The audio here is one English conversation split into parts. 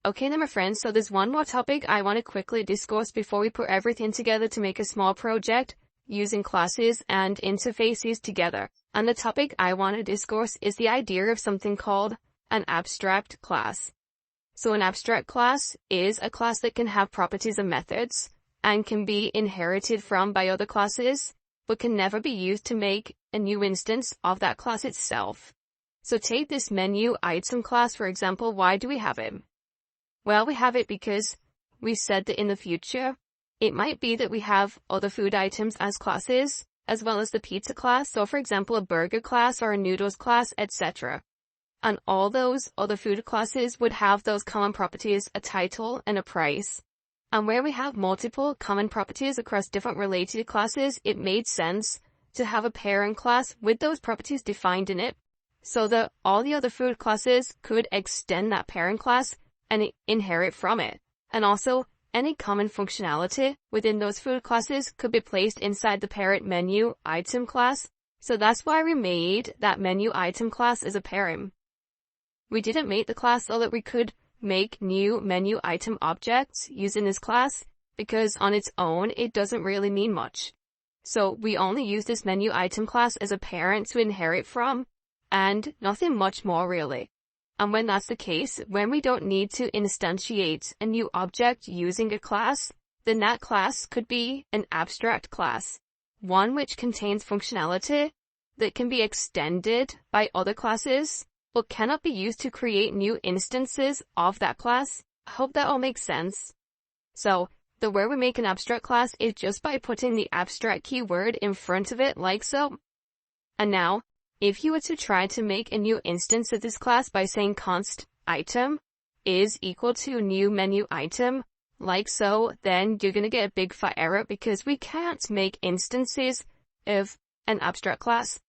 Okay then my friends, so there's one more topic I want to quickly discuss before we put everything together to make a small project using classes and interfaces together. And the topic I want to discuss is the idea of something called an abstract class. So an abstract class is a class that can have properties and methods and can be inherited from by other classes, but can never be used to make a new instance of that class itself. So take this menu item class, for example. Why do we have it? Well, we have it because we said that in the future, it might be that we have other food items as classes, as well as the pizza class. So for example, a burger class or a noodles class, etc. And all those other food classes would have those common properties, a title and a price. And where we have multiple common properties across different related classes, it made sense to have a parent class with those properties defined in it, so that all the other food classes could extend that parent class and inherit from it. And also, any common functionality within those food classes could be placed inside the parent menu item class. So that's why we made that menu item class as a parent. We didn't make the class so that we could make new menu item objects using this class, because on its own, it doesn't really mean much. So we only use this menu item class as a parent to inherit from, and nothing much more really. And when that's the case, when we don't need to instantiate a new object using a class, then that class could be an abstract class, one which contains functionality that can be extended by other classes, but cannot be used to create new instances of that class. I hope that all makes sense. So, the way we make an abstract class is just by putting the abstract keyword in front of it like so. And now, if you were to try to make a new instance of this class by saying const item is equal to new menu item, like so, then you're going to get a big fat error because we can't make instances of an abstract class.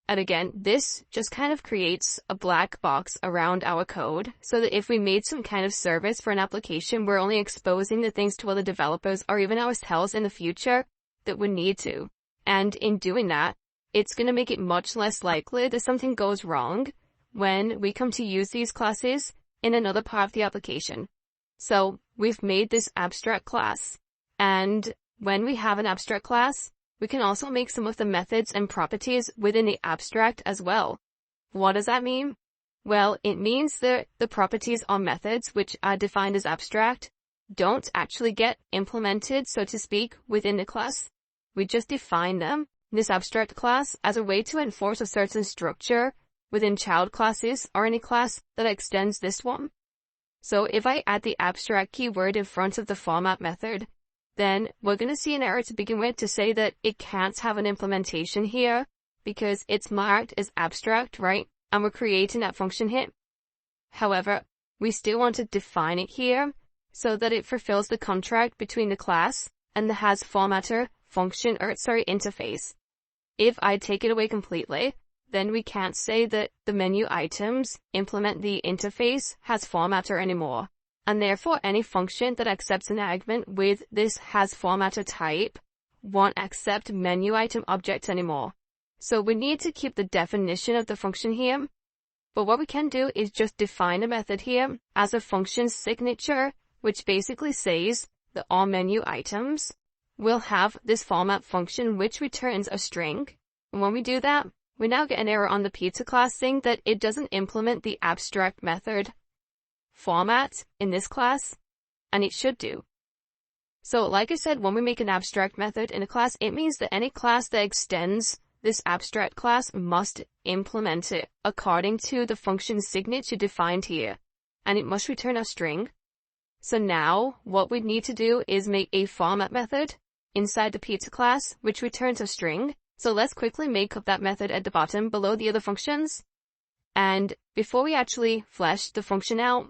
And again, this just kind of creates a black box around our code so that if we made some kind of service for an application, we're only exposing the things to other developers or even ourselves in the future that we need to. And in doing that, it's going to make it much less likely that something goes wrong when we come to use these classes in another part of the application. So we've made this abstract class. And when we have an abstract class, we can also make some of the methods and properties within the abstract as well. What does that mean? Well, it means that the properties or methods which are defined as abstract don't actually get implemented, so to speak, within the class. We just define them, this abstract class, as a way to enforce a certain structure within child classes or any class that extends this one. So if I add the abstract keyword in front of the format method, then we're going to see an error to begin with to say that it can't have an implementation here because it's marked as abstract, right? And we're creating that function here. However, we still want to define it here so that it fulfills the contract between the class and the has formatter function interface. If I take it away completely, then we can't say that the menu items implement the interface has formatter anymore. And therefore, any function that accepts an argument with this has formatter type won't accept menu item objects anymore. So we need to keep the definition of the function here. But what we can do is just define a method here as a function signature, which basically says that all menu items will have this format function which returns a string. And when we do that, we now get an error on the pizza class saying that it doesn't implement the abstract method format in this class, and it should do. So like I said, when we make an abstract method in a class, it means that any class that extends this abstract class must implement it according to the function signature defined here, and it must return a string. So now what we need to do is make a format method inside the pizza class which returns a string. So let's quickly make up that method at the bottom below the other functions. And before we actually flesh the function out,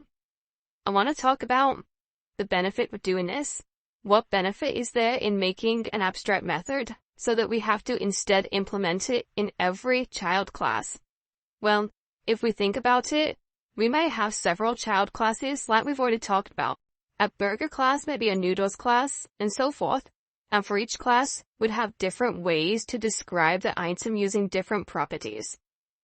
I want to talk about the benefit of doing this. What benefit is there in making an abstract method so that we have to instead implement it in every child class? Well, if we think about it, we may have several child classes like we've already talked about. A burger class may be a noodles class, and so forth. And for each class, we'd have different ways to describe the item using different properties.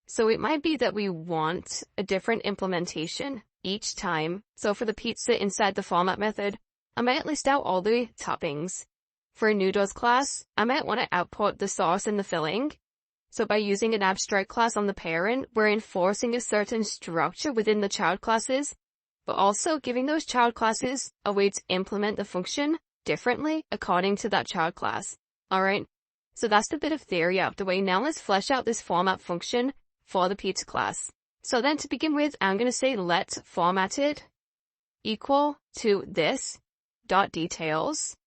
So it might be that we want a different implementation each time. So for the pizza inside the format method, I might list out all the toppings. For a noodles class, I might want to output the sauce and the filling. So by using an abstract class on the parent, we're enforcing a certain structure within the child classes, but also giving those child classes a way to implement the function differently according to that child class. Alright, so that's the bit of theory out of the way. Now let's flesh out this format function for the pizza class. So then to begin with, I'm going to say let formatted equal to this dot details.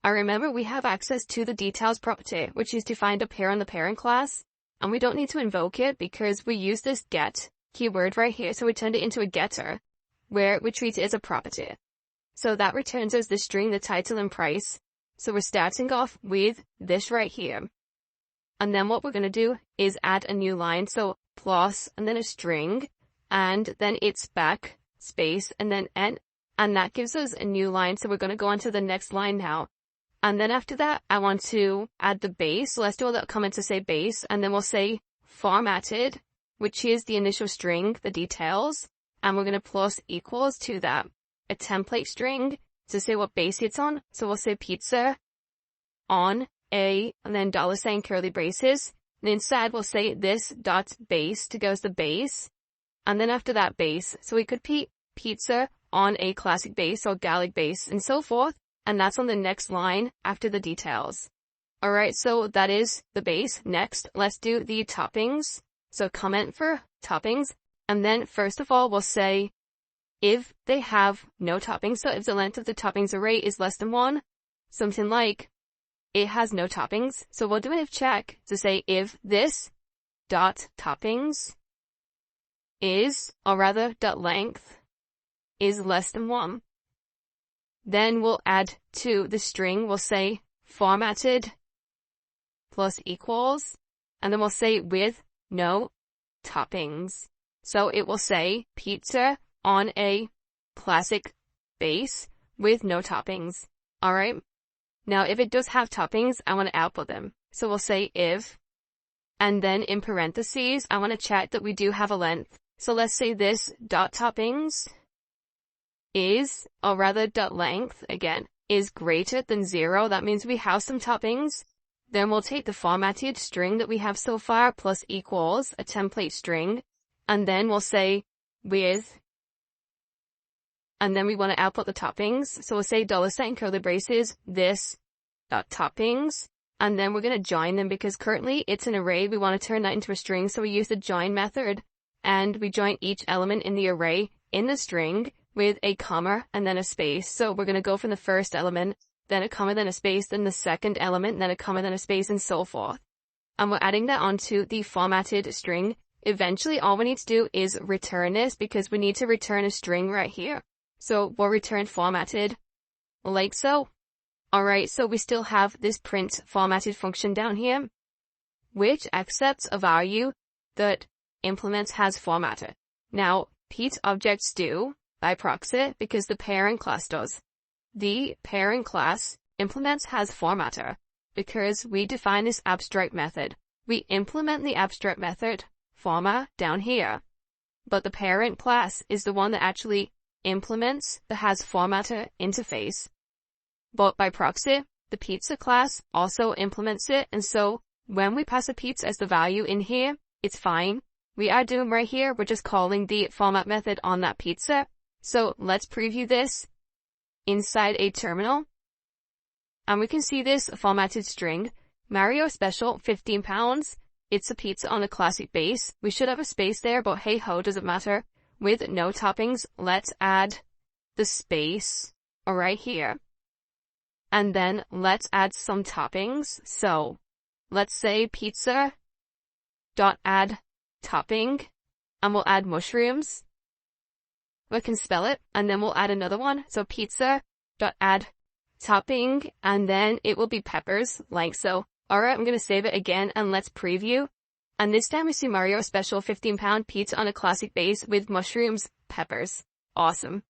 I remember we have access to the details property, which is defined up here on the parent class, and we don't need to invoke it because we use this get keyword right here, so we turned it into a getter, where we treat it as a property. So that returns us the string, the title, and price. So we're starting off with this right here. And then what we're going to do is add a new line, so plus, and then a string, and then it's back, space, and then n, and that gives us a new line, so we're going to go on to the next line now. And then after that, I want to add the base. So let's do a little comment to say base, and then we'll say formatted, which is the initial string, the details, and we're going to plus equals to that, a template string to say what base it's on. So we'll say pizza on a, and then $, curly braces. And inside we'll say this dot base to go as the base, and then after that base. So we could pizza on a classic base or garlic base and so forth. And that's on the next line after the details. Alright, so that is the base. Next, let's do the toppings. So comment for toppings. And then first of all, we'll say if they have no toppings. So if the length of the toppings array is less than 1, something like it has no toppings. So we'll do an if check to say if this dot toppings is, or rather dot length is less than 1. Then we'll add to the string, we'll say formatted plus equals, and then we'll say with no toppings. So it will say pizza on a classic base with no toppings. Alright. Now if it does have toppings, I want to output them. So we'll say if, and then in parentheses, I want to check that we do have a length. So let's say this dot toppings is, or rather dot length, again, is greater than 0. That means we have some toppings. Then we'll take the formatted string that we have so far plus equals, a template string, and then we'll say with, and then we want to output the toppings. So we'll say $, curly braces, this dot toppings, and then we're going to join them because currently it's an array. We want to turn that into a string. So we use the join method, and we join each element in the array in the string with a comma and then a space. So we're going to go from the first element, then a comma, then a space, then the second element, then a comma, then a space, and so forth. And we're adding that onto the formatted string. Eventually, all we need to do is return this because we need to return a string right here. So we'll return formatted like so. Alright, so we still have this print formatted function down here, which accepts a value that implements has formatter. Now, Pete objects do by proxy because the parent class does. The parent class implements has formatter because we define this abstract method. We implement the abstract method forma down here, but the parent class is the one that actually implements the has formatter interface. But by proxy, the pizza class also implements it, and so when we pass a pizza as the value in here, it's fine. We are doing right here, we're just calling the format method on that pizza. So let's preview this inside a terminal. And we can see this formatted string, Mario Special, £15. It's a pizza on a classic base. We should have a space there, but hey ho, doesn't matter. With no toppings, let's add the space right here. And then let's add some toppings. So let's say pizza dot add topping, and we'll add mushrooms. We can spell it, and then we'll add another one. So pizza dot add topping, and then it will be peppers, like so. Alright, I'm going to save it again, and let's preview. And this time we see Mario Special £15 pizza on a classic base with mushrooms, peppers. Awesome.